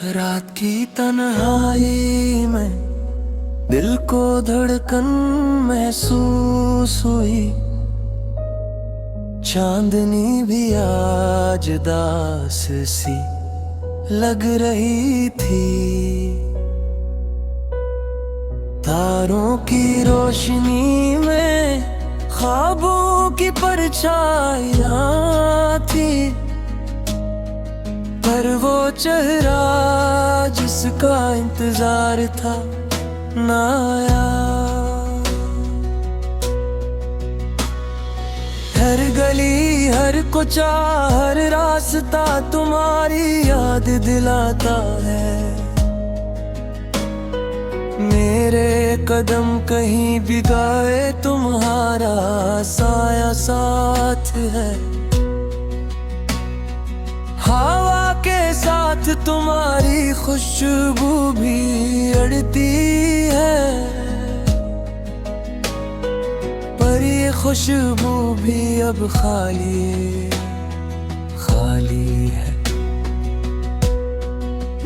रात की तन्हाई में दिल को धड़कन महसूस हुई। चांदनी भी आज दास सी लग रही थी। तारों की रोशनी में ख्वाबों की परछाइयां थी, पर वो चेहरा जिसका इंतजार था ना आया। हर गली हर कुचा हर रास्ता तुम्हारी याद दिलाता है। मेरे कदम कहीं भी गए तुम्हारा साया साथ है। हवा के साथ तुम्हारी खुशबू भी अड़ती है, पर ये खुशबू भी अब खाली खाली है।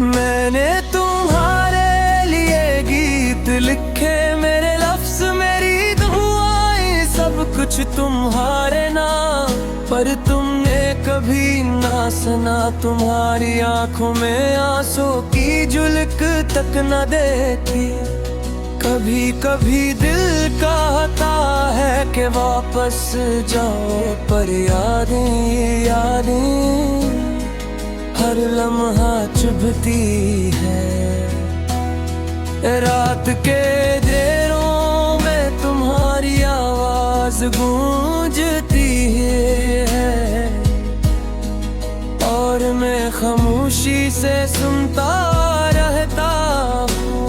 मैंने तुम्हारे लिए गीत लिखे, मेरे लफ्ज मेरी दुआएं सब कुछ तुम्हारे नाम, पर तुमने कभी ना सुना। तुम्हारी आंखों में आंसू की झलक तक न देखी। कभी कभी दिल कहता है कि वापस जाओ, पर यादें यादें हर लम्हा चुभती है। रात के अंधेरों में तुम्हारी आवाज गूंजती है, और मैं खामोशी से सुनता रहता हूँ।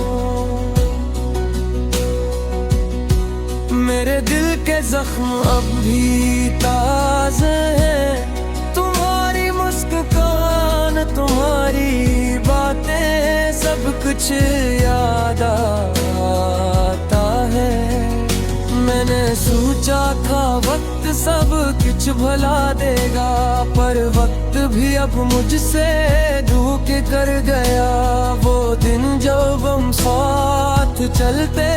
मेरे दिल के जख्म अब भी ताज़े हैं। तुम्हारी मुस्कान तुम्हारी बातें सब कुछ याद आता है। मैंने सोचा था वक्त सब कुछ भुला देगा, पर वक्त भी अब मुझसे धोखे कर गया। वो दिन जब हम साथ चलते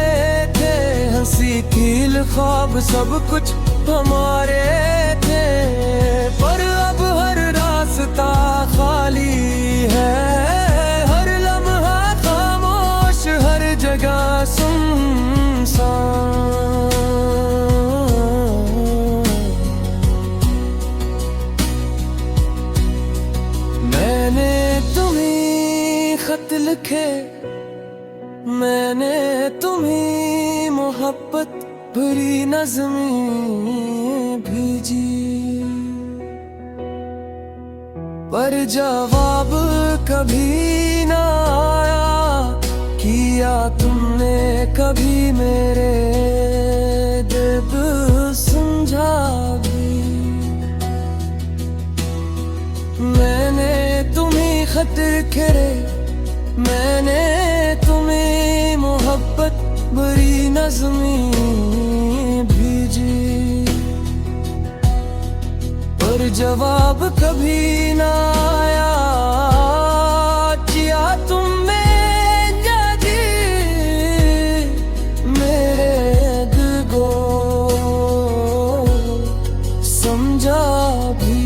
थे, हंसी खिल ख्वाब सब कुछ हमारे थे, पर अब हर रास्ता खाली है। हर लम्हा खामोश, हर जगह सुनसान। मैंने तुम्हें खत लिखे, मैंने तुम्हें मोहब्बत भरी नज़्में भेजी, पर जवाब कभी ना आया। किया तुमने कभी मेरे दर्द समझा भी? मैंने तुम्हें खत लिखे, मैंने तुम्हें मोहब्बत भरी नज़्में भेजी, पर जवाब कभी ना आया। किया तुमने जादी मेरे दिल को समझा भी?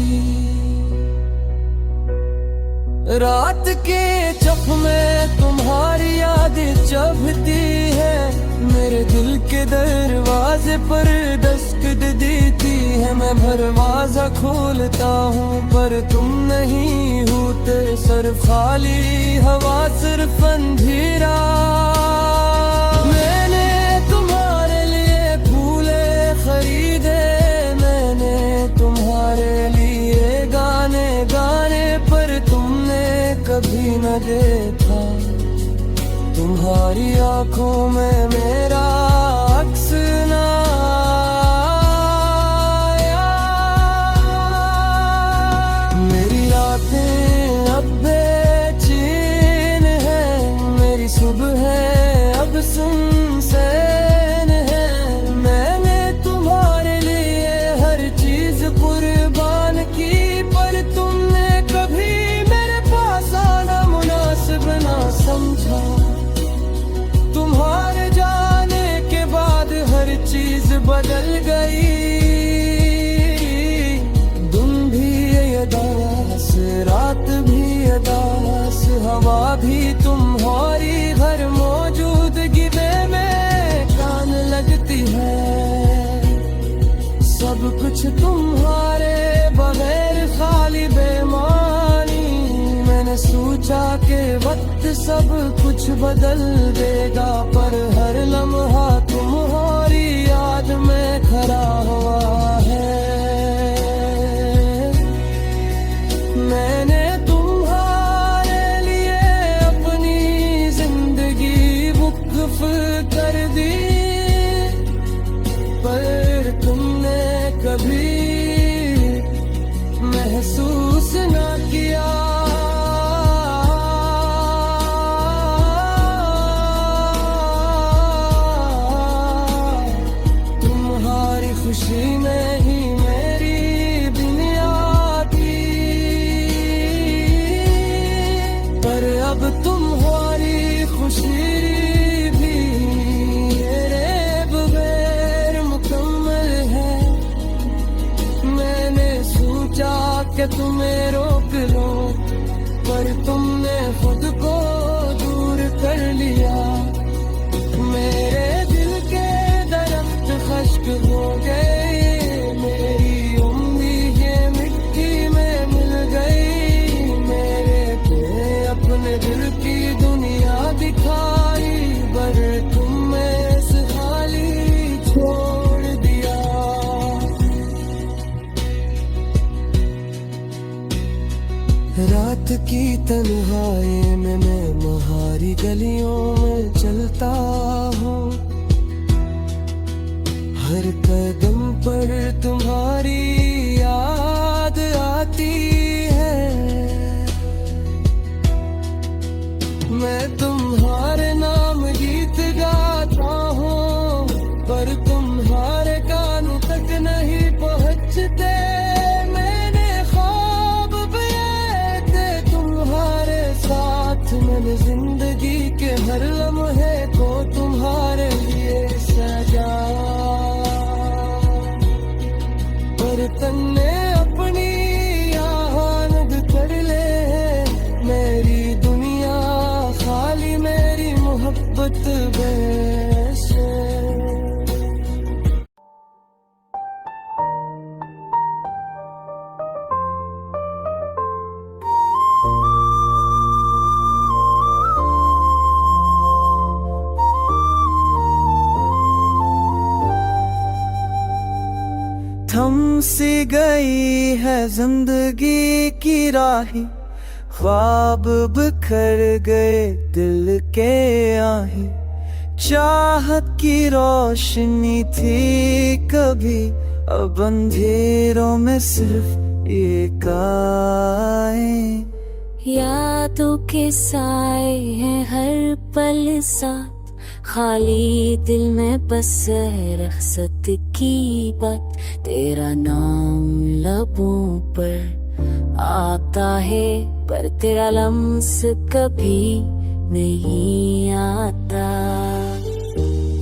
रात के चप में तुम्हारी यादें चुभती है, मेरे दिल के दरवाजे पर दस्तक देती है। मैं दरवाजा खोलता हूँ पर तुम नहीं होते, सिर्फ खाली हवा सिर्फ अंधेरा। मैंने तुम्हारे लिए फूले खरीदे, मैंने तुम्हारे लिए गाने गाने, पर तुमने कभी न देखा। तुम्हारी आंखों में मेरा अक्स ना आया। मेरी रातें अब बेचैन है, मेरी सुबह अब सुनसान है। मैंने तुम्हारे लिए हर चीज कुर्बान की, पर तुमने कभी मेरे पास आना मुनासिब बदल गई। दिन भी अदास, रात भी अदास, हवा भी तुम्हारी घर मौजूदगी में कान लगती है। सब कुछ तुम्हारे बगैर खाली बेमानी। मैंने सोचा के वक्त सब कुछ बदल देगा, पर हर लम्हा तुम्हारी याद में खड़ा हुआ है। मैंने तुम्हारे लिए अपनी जिंदगी वक्फ कर दी, पर तुमने कभी महसूस ना किया। तुम्हारी खुशी में ही मेरी दुनिया थी, पर अब तुम्हारी खुशी भी मेरे बगैर मुकम्मल है। मैंने सोचा कि तुम्हें रोक लो, पर तुमने खुद को दूर कर लिया। मेरे दिल के दरख्त खश्क हो गए, मेरी उम्मीदें मिट्टी में मिल गई। मेरे पे अपने दिल की दुनिया दिखाई, पर तुमने से खाली छोड़ दिया। रात की तन्हाई में मैं महारी गलियों में चलता हूँ, हर कदम पर तुम्हारी याद आती है। मैं तुम्हारे नाम गीत गाता हूँ, पर तुम्हारे कानों तक नहीं पहुँचते। मैंने ख्वाब थे तुम्हारे साथ, मैंने जिंदगी के हर लम्हे को तुम्हारे लिए सजाया, पर तन्ने अपनी आनंद कर ले। मेरी दुनिया खाली मेरी मोहब्बत बस है। थम सी गई है जिंदगी की राही, ख्वाब बिखर गए दिल के आही। चाहत की रोशनी थी कभी, अब अंधेरों में सिर्फ एक आए। यादों के साए हैं हर पल साथ, खाली दिल में बस है रख्सत की बात। तेरा नाम लबों पर आता है, पर तेरा लम्स कभी नहीं आता।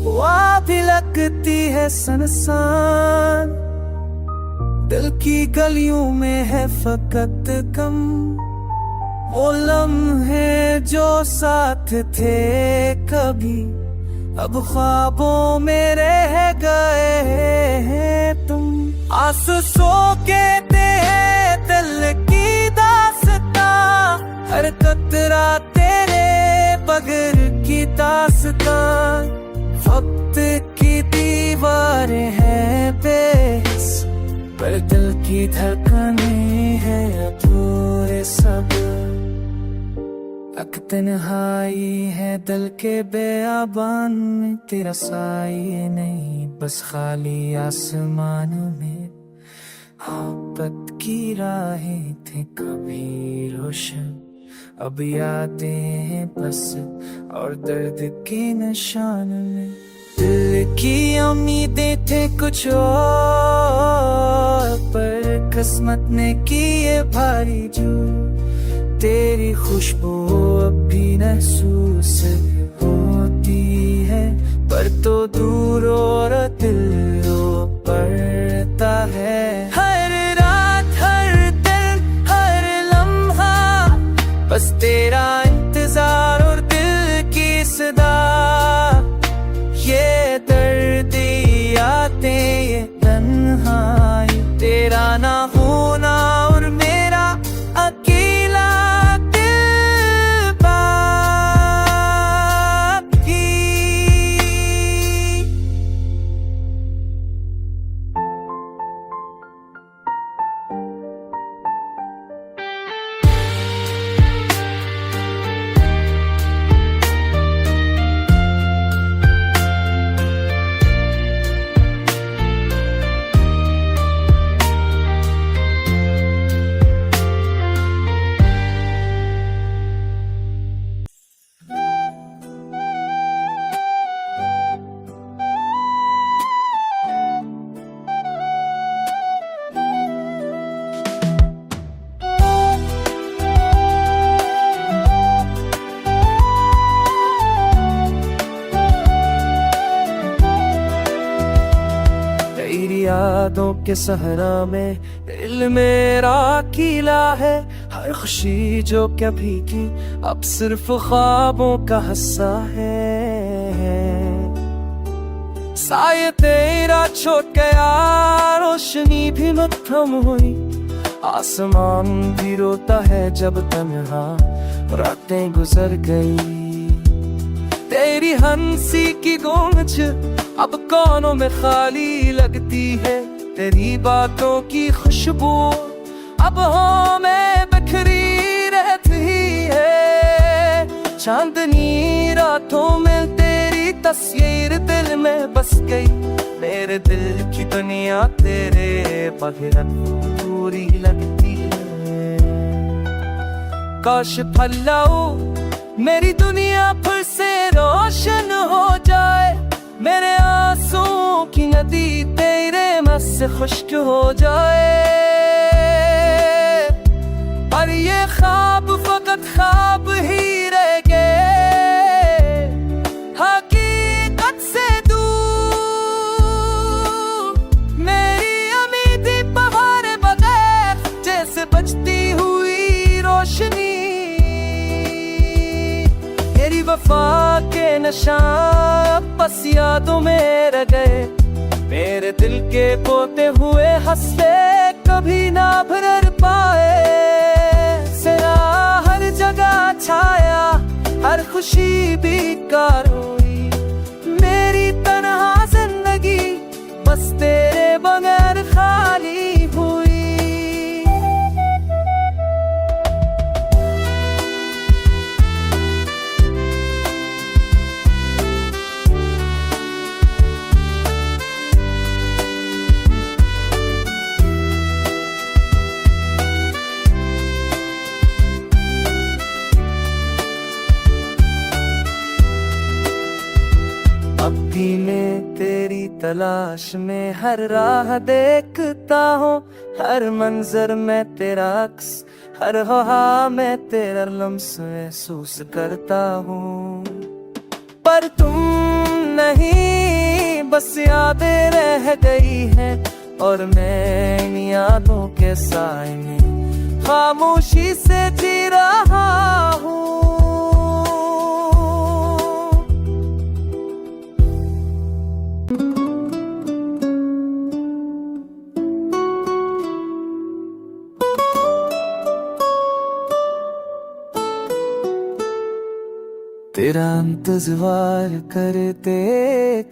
वहाँ भी लगती है सनसान, दिल की गलियों में है फकत कम। वो लम्हे जो साथ थे कभी, अब ख्वाबों में रह गए हैं तुम। आंसू कहते हैं दिल की दास्तां, हर कतरा तेरे बगैर की दास्तां। वक्त की दीवारें हैं बेस, पर दिल की धड़कनें हैं अधूरे सब। अक तन्हाई है दिल के बेआबान में, तेरा साए नहीं बस खाली आसमान में। मोहब्बत की राहें थे कभी रोशन, अब यादें हैं बस और दर्द के निशान में। दिल की उम्मीदें थे कुछ और, पर किस्मत ने की ये भारी जो। तेरी खुशबू अब भी महसूस होती है, पर तो दूर और दिल रो तेरी यादों के सहरा में दिल मेरा अकेला है। हर खुशी जो कभी की अब सिर्फ ख्वाबों का हिस्सा है। साये तेरा छोड़ गया, रोशनी भी मध्यम हुई, आसमान भी रोता है जब तन्हा रातें गुजर गई। तेरी हंसी की गूंज अब कानों में खाली लगती है, तेरी बातों की खुशबू अब हमें बिखरी रहती है। चांदनी रातों में तेरी तस्वीर दिल में बस गई, मेरे दिल की दुनिया तेरे बगैर पूरी लगती है। काश फैलाओ मेरी दुनिया फिर से रोशन हो जाए, मेरे आंसुओं की नदी तेरे मस से खुश्क हो जाए। पर ये ख्वाब फकत ख्वाब ही रह गए, हकीकत से दूर। मेरी उम्मीदें बहारे बगैर जैसे बचती हुई रोशनी, तेरी वफा के निशान बस यादों में रह गए। मेरे दिल के पोते हुए हंसते कभी ना भर पाए। सिरा हर जगह छाया, हर खुशी बेकार हुई, मेरी तन्हा जिंदगी बस तेरे बगैर खाली हुई। अब भी मैं तेरी तलाश में हर राह देखता हूँ, हर मंजर में तेरा अक्स, हर हवा में तेरा लम्स महसूस करता हूँ। पर तुम नहीं, बस यादें रह गई हैं, और मैं इन यादों के साए में खामोशी से जी रहा हूँ। तेरा इंतज़ार करते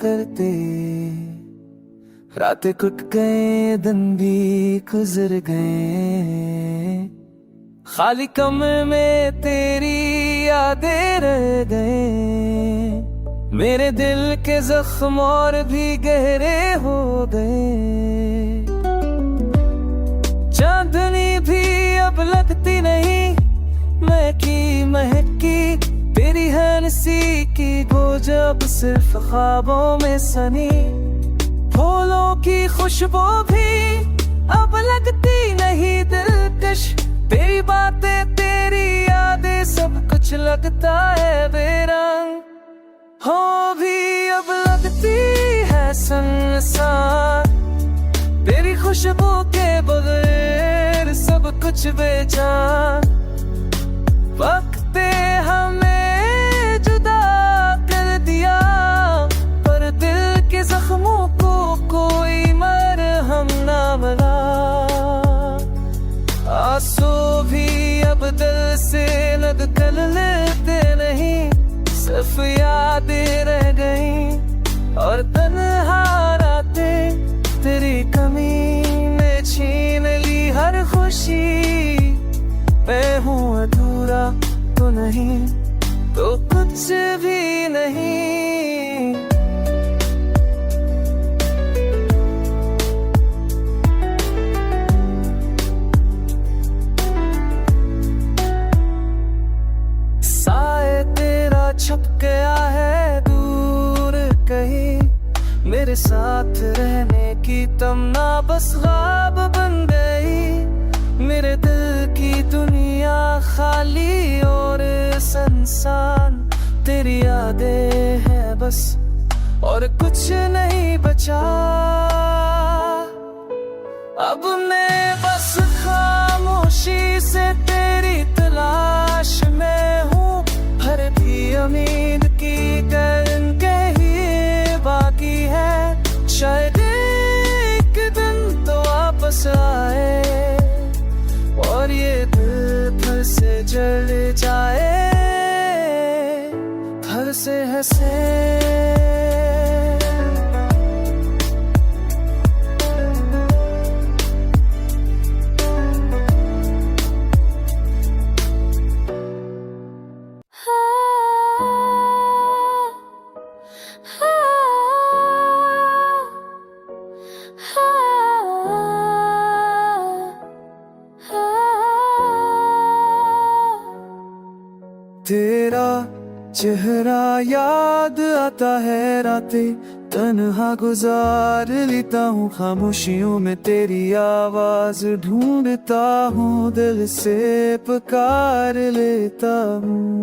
करते रातें कट गए, दिन भी गुजर गए। खाली कमरे में तेरी यादें रह गए, मेरे दिल के जख्म और भी गहरे हो गए। चांदनी भी अब लगती नहीं, महकी महकी तेरी हंसी की गोज अब सिर्फ ख्वाबों में सनी। फूलों की खुशबू भी अब लगती नहीं दिलकश, तेरी बातें तेरी यादें सब कुछ लगता है बेरंग। हो भी अब लगती है संसार तेरी खुशबू के बगैर सब कुछ बेजान। वक्त हमें जुदा कर दिया, पर दिल के जख्मों को कोई मरहम ना मिला। आंसू भी अब दिल से निकल लेते नहीं, सिर्फ यादें रह गई और तन्हा रातें तेरी कमी ने छीन ली हर खुशी। मैं हूँ अधूरा तो नहीं तो कुछ भी नहीं। साए तेरा छप गया है दूर कहीं, मेरे साथ रहने की तमन्ना बस ख्वाब बन गई। मेरे दिल की दुनिया खाली और संसान, तेरी यादें हैं बस और कुछ नहीं बचा। से। तेरा चेहरा याद आता है, रातें तन्हा गुजार लेता हूँ, खामोशियों में तेरी आवाज ढूंढता हूँ, दिल से पुकार लेता हूँ।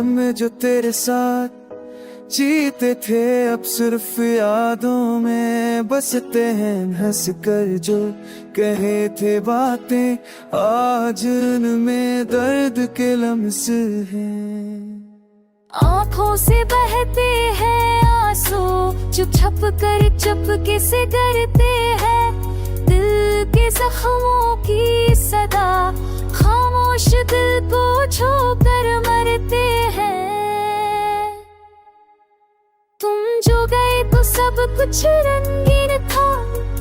में जो तेरे साथ जीते थे, अब सिर्फ यादों में बसते हैं। हंस कर जो कहे थे बातें, आज उनमें दर्द के लम्स हैं। आँखों से बहते हैं आंसू, चुप छप कर चुपके से डरते हैं। दिल के जख्मों की सदा, खामोश दिल को छू कर मरते हैं। तुम जो गए तो सब कुछ रंगीन था,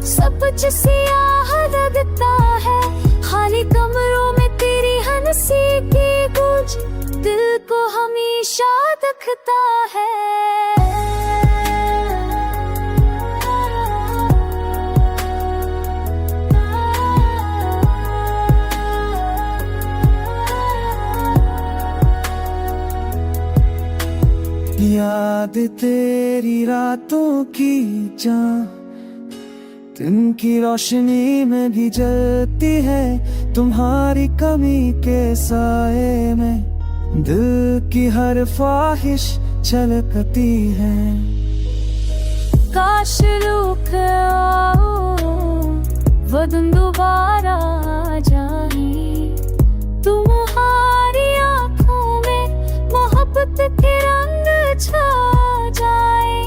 सब कुछ सियाह लगता है। खाली कमरों में तेरी हंसी की गूंज दिल को हमेशा दिखता है। याद तेरी रातों की जान, दिन की रोशनी में भी जलती है। तुम्हारी कमी के साए में दिल की हर ख्वाहिश छलकती है। काश रुक आओ वो दिन दोबारा आ जाए, तुम्हारी आँखों में मोहब्बत के रंग छा जाए।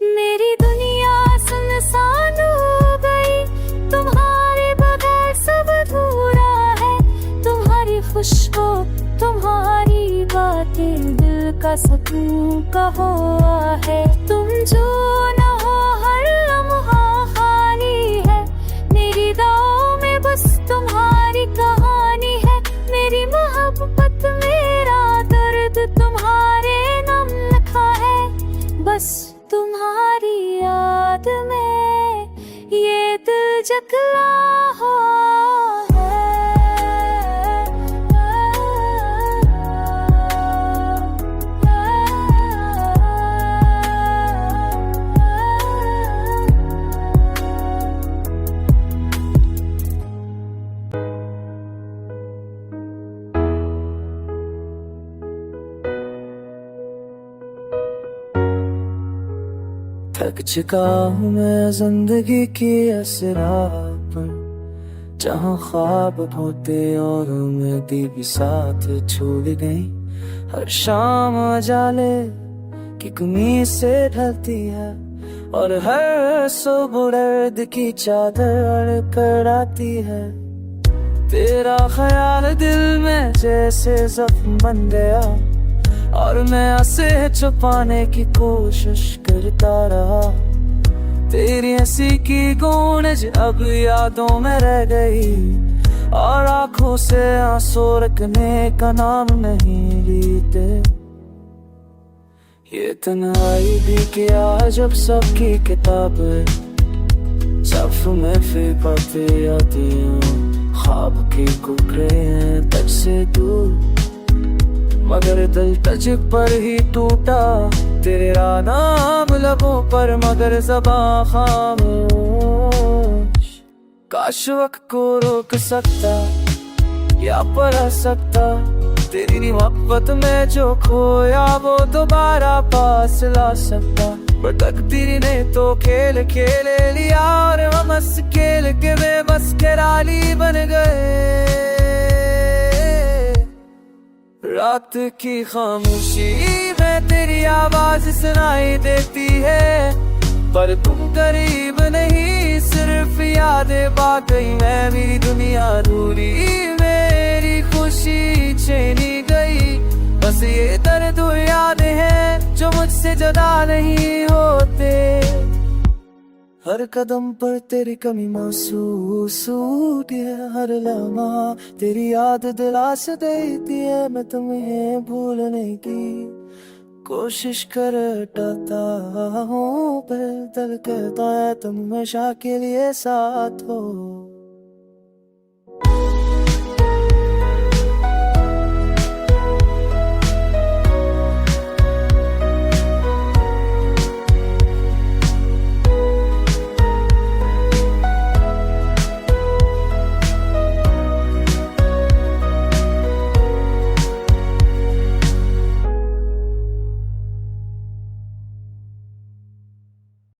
मेरी दुनिया सुनसान हो गई, तुम्हारे बगैर सब अधूरा है। तुम्हारी खुशबू, तुम्हारी बातें दिल का सुकून का हुआ है। तुम जो न हो हर लम्हा खाली है, मेरी दाओं में बस तुम्हारी कहानी है। मेरी मोहब्बत मेरा दर्द तुम्हारे नाम लिखा है, बस तुम्हारी याद में ये दिल जगला हुआ है। थक चुका हूँ मैं जिंदगी की असरा पर, जहाँ ख्वाब होते और उम्मीदें भी साथ छूट गई। हर शाम जाले की कमी से ढलती है, और हर सुबह दर्द की चादर कर आती है। तेरा ख्याल दिल में जैसे जख्म बन गया, और मैं उसे छुपाने की कोशिश करता रहा। तेरी हंसी की गूंज अब यादों में रह गई, और आंखों से आंसू रखने का नाम नहीं लेते। ये तन्हाई भी क्या जब सबकी किताब सफ में फिर पढ़ते आती हूँ। ख्वाब के कुकरे हैं तक से दूर, मगर दिल तुझ पर ही टूटा। तेरा नाम लबों पर मगर ज़बां खामोश। काश वक्त को रोक सकता या पढ़ सकता, तेरी मोहब्बत में जो खोया वो दोबारा पास ला सकता। पर तकदीर ने तो खेल खेल लिया, और हम हंस खेल के बेबस के राली बन गए। रात की खामोशी में तेरी आवाज सुनाई देती है, पर तुम करीब नहीं, सिर्फ यादें बाकी है। मेरी दुनिया दूरी, मेरी खुशी छीनी गई, बस ये दर्द यादें हैं जो मुझसे जुदा नहीं होते। हर कदम पर तेरी कमी महसूस होती है, हर लम्हा तेरी याद दिलास देती है। मैं तुम्हें भूलने की कोशिश करता हूँ, पर दिल कहता है तुम हमेशा के लिए साथ हो।